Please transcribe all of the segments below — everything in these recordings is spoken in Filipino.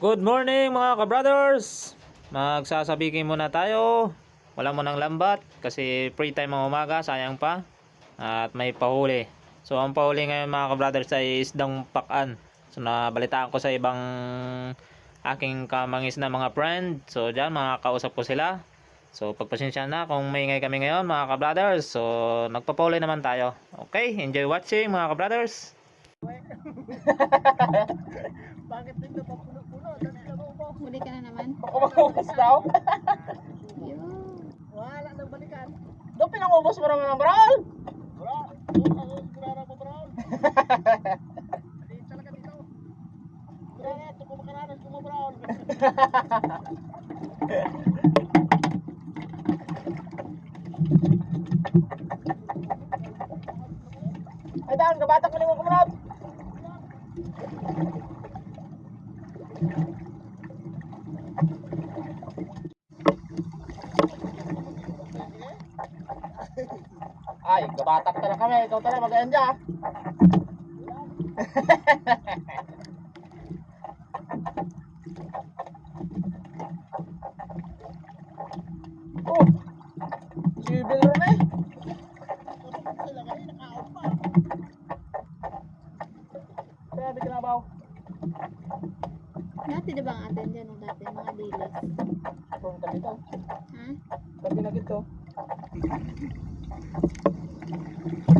Good morning mga ka-brothers. Magsasabihin muna tayo. Wala mo ng lambat kasi free time ang umaga, sayang pa. At may pahuli. So ang pahuli ngayon mga ka-brothers ay isdang pakan. So nabalitaan ko sa ibang aking kamangis na mga friend. So diyan makakausap ko sila. So pagpasensya na kung maingay kami ngayon mga ka-brothers. So nagpapahuli naman tayo. Okay, enjoy watching mga ka-brothers. Bakit dito pa puno-puno? Huli ka na naman. Umubos daw? Yun. Wala nang balikan. Doon pinangubos mo naman ang brawl. Wala. Doon ako sigurado ko brown. Hindi talaga dito. Sigurado ito kung makaranas kung brown. Ay daan, kabatak mo naman kumunod. Ay, kabatak na kami. Ikaw talaga mag-enda. Oh, civil ron eh. Grabe kinabaw. Dati diba ang atin dyan o dati mga dilas? Kung tabi to. Ha? Tabi na gito.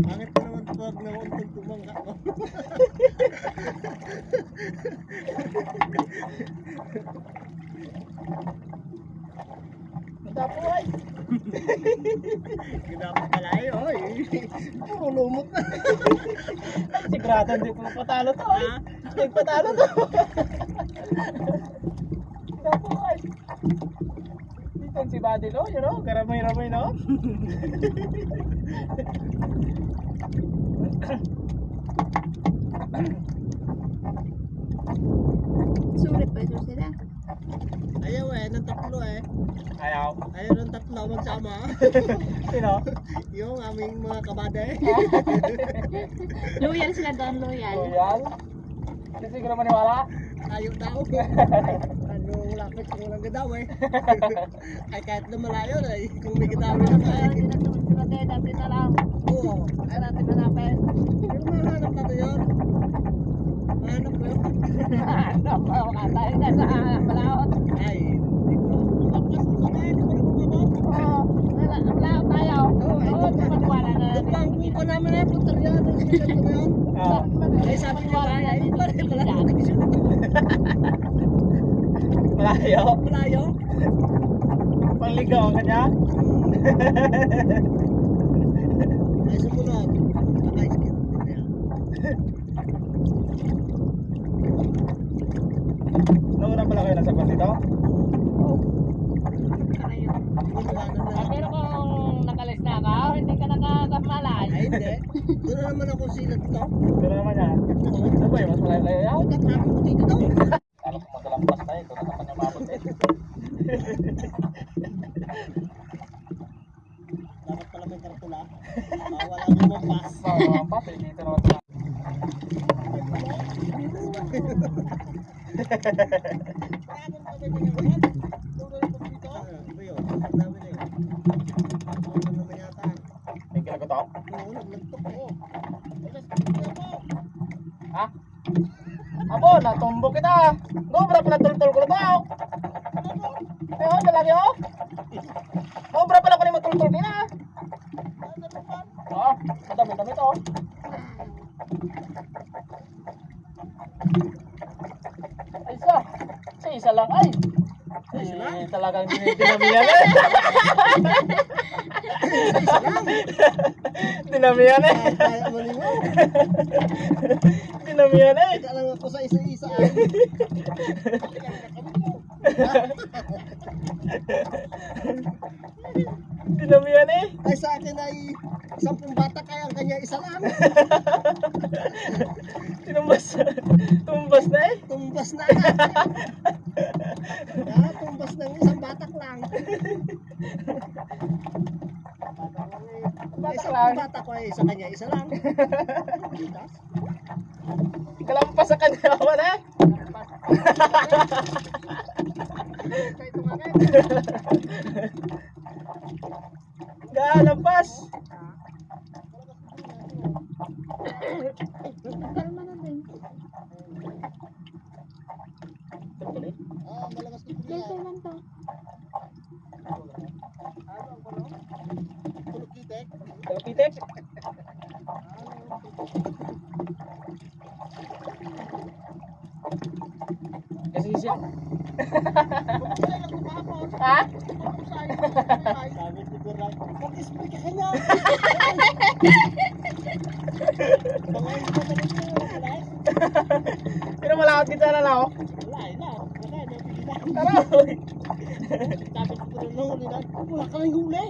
Bakit pa naman pag nauntog tumangga ko? Tapo ay. Ginapit pala eh. Puro lumot na. Sigurado hindi ko patalo to ay. Hindi patalo to. Tapo ay. Dito si Badilo, you know, karamay-ramay no. Sulit pa ito sila. Ayaw eh, ng tatlo eh. Ayaw. Ayaw ng tatlo magsama. Sino? Yung aming mga kabade. Loyal sila doon, loyal. Loyal. Hindi siguro maniwala. Ayaw daw. Ano, lapit ko lang gadaw eh. Ay kahit na malayo na eh. Kung may gadawi na ka eh. Dati na lang. Oo. Ay natin hanapin. Pero mahanap natin yun. Mahanap mo yun. Tayo na sa Malaot. Ay, hindi ko. Tapos sa kaya, hindi ko rin kumabot. Malaot tayo. Oo, maniwala na Yung pangbuo ko namin eh, punta rin yan. Ang sikat ko na yun. Ay sabi niya ba, ay pare pala. Malayo. Malayo. Pangligaw ang kanya. Ay sumunod. Ay skip. Nauna pala kayo nasa dito? Pero kung nakalis na ka, hindi ka nakamalay. Ay hindi. Doon na naman ako silat to. Pero naman yan. Ano ba yun? Mas malayo yan? Huwag at namin ko dito daw. Alam ko magalampas tayo. Ito na naman yung mabot eh. Dapat pala may kartula. Wala nang mampas. Oo, pa. Dito naman ito. Parang kami ganyan. Doon na po dito. Ano yun? Ang dami na yun. Ano naman yata. May kinagot ako? Oo, naglagtok ko. Alas, tignan mo. Ha? Abo, natumbo kita. Ngobra pala tultol ko na tao. Eh, dalagi ho. Ngobra pala ko ni matultol kina. Oo, madami-dami to. Ay, isa. Si isa lang ay. Talagang dinamihan eh. Dinamihan eh. Kaya mo ninyo. Dinamihan eh. Kaya lang ako sa isa-isa ay. Dinamihan eh. Ay sa akin ay 10 bata kaya ang kanya isa lang. Tinumbas. Tumbas na eh. Tumbas na. Tumbas ng isang batak lang. Ay, Batak sa lang. bata ko ay sa kanya isa lang. Kalampas sa kanya naman eh. Sa itong akin. Galampas. Kalma na din. Ah, malakas ko Filter niya. man to. Ano ang kulong? Kulog kitek. Kapitek. Kasi siya. Kumusay lang ito kahapon. Ha? Kumusay. Sabi ko Buray. Mag-spray ka kanya. Mga hindi ka naman ito. Malas. Pero malakot kita na lang. Wala eh na. Wala eh. Napigilan. Tara. Sabi ko rin nung huli na. Wala ka rin huli.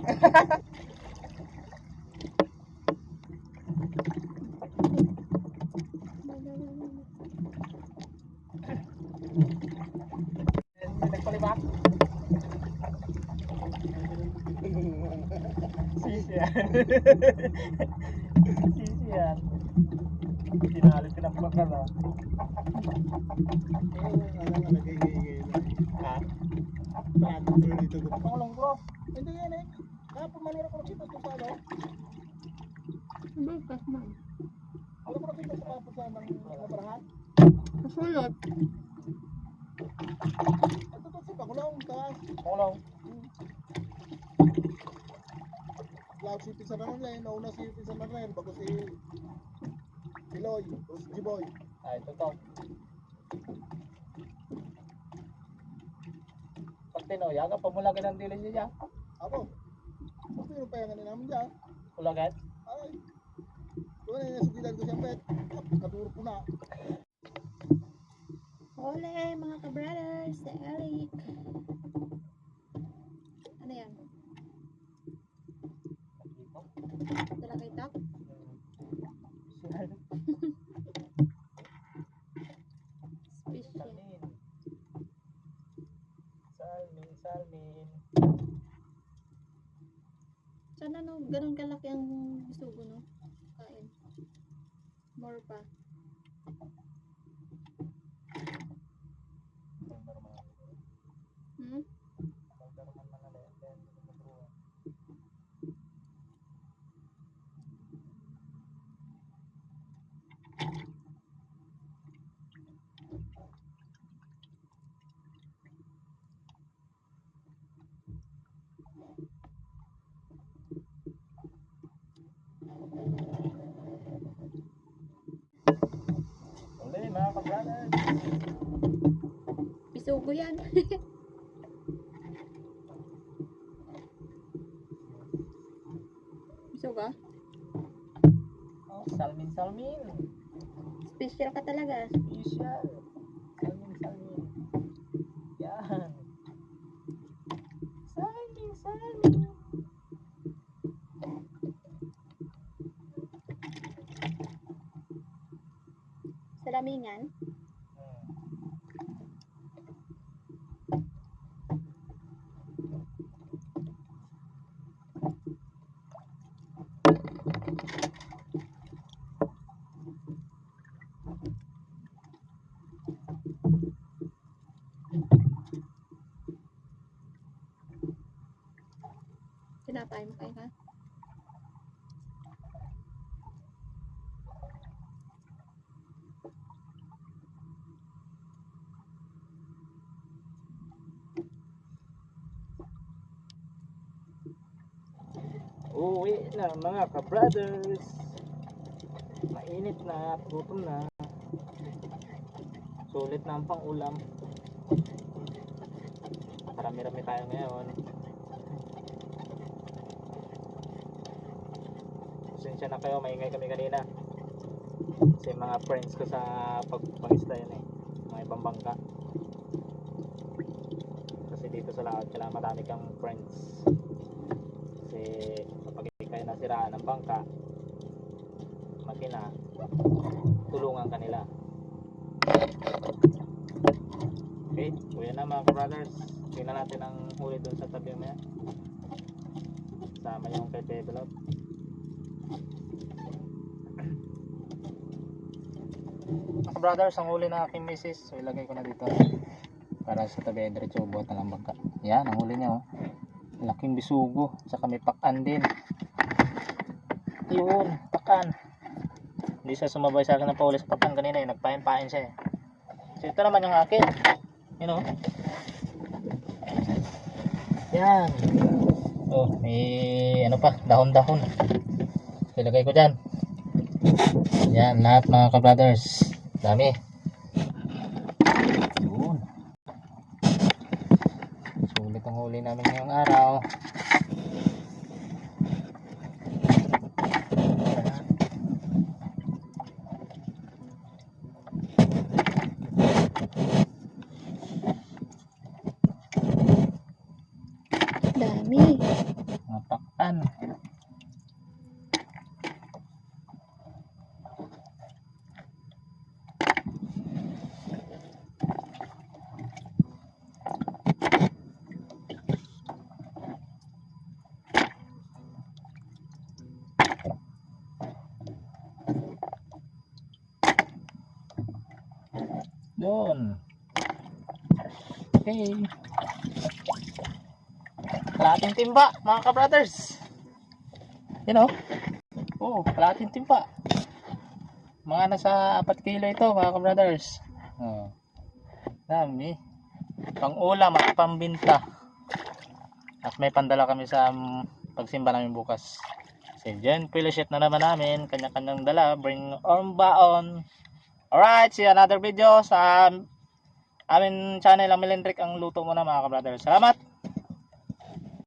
Nagpalibak. Sisi yan. Sisi yan. Pinalit ka ng bakal ah. Ha? Tolong bro. Hindi yan eh. Kapag manura ko nakita ito sa ano. Bigkas man. Ano ko nakita sa kapag sa mga barahan. Kasulot. Ito to si Pagulong. Taas. Tolong. Lahat si Pinsan Manuel. Nauna si Pinsan Manuel. Bago si Piloy. O si Jiboy. Ay, ito to. Pag tinoya, pamulagan ng dilis niya. Ako. Kung sino pa yung namin dyan. Ulagan? Ay. Doon na yung nasugilan ko siyang pet. Katuro ko na. Ole, mga ka-brothers. Si Eric. Ano yan? Dala kay Tak? Special. Salmin. Sana no, ganun kalaki ang gusto ko, no? Kain. More pa. Hmm? Uli, mga ka-brothers. Bisugo yan. Bisugo? Oh, Salmin. Special ka talaga. Special. Salmin. Yan. Salmin. Salamingan. Tinapay mo kayo, ha? Uwi na mga ka-brothers. Mainit na, gutom na. Sulit na ang pang-ulam. Marami-rami tayo ngayon. Pasensya na kayo, maingay kami kanina. Kasi mga friends ko sa pag-pangista yan eh. Mga ibang bangka. Kasi dito sa lahat, kailangan marami kang friends. Kasi kapag hindi kayo nasiraan ng bangka, makina, tulungan kanila. Okay, kuya na mga brothers. Tingnan natin ang huli dun sa tabi mo yan. Sama yung kay develop. Mga brothers, ang huli na aking misis. So ilagay ko na dito. Para sa tabi ay diretso buhat na lang bangka. Yan, ang huli niya oh. Laking bisugo. Tsaka may pakan din. Yun, pakan. Hindi siya sumabay sa akin ng pauli sa pakan kanina eh. Nagpain-pain siya eh. So ito naman yung akin. You know. Yan. Oh, may ano pa, dahon-dahon. Ilagay ko dyan. Yan, lahat mga ka-brothers. Dami. Yun. Sulit ang huli namin ngayong araw. Dami. Mapakan. Doon. Okay. Kalahating timba, mga ka-brothers. You know? Oh, kalahating timba. Mga nasa 4 kilo ito, mga ka-brothers. Oh. Dami. Pang ulam at pambinta. At may pandala kami sa pagsimba namin bukas. Si Jen fellowship na naman namin. Kanya-kanyang dala. Bring on baon. Alright, see you another video sa amin channel ang Melendrick ang luto muna mga ka-brothers. Salamat!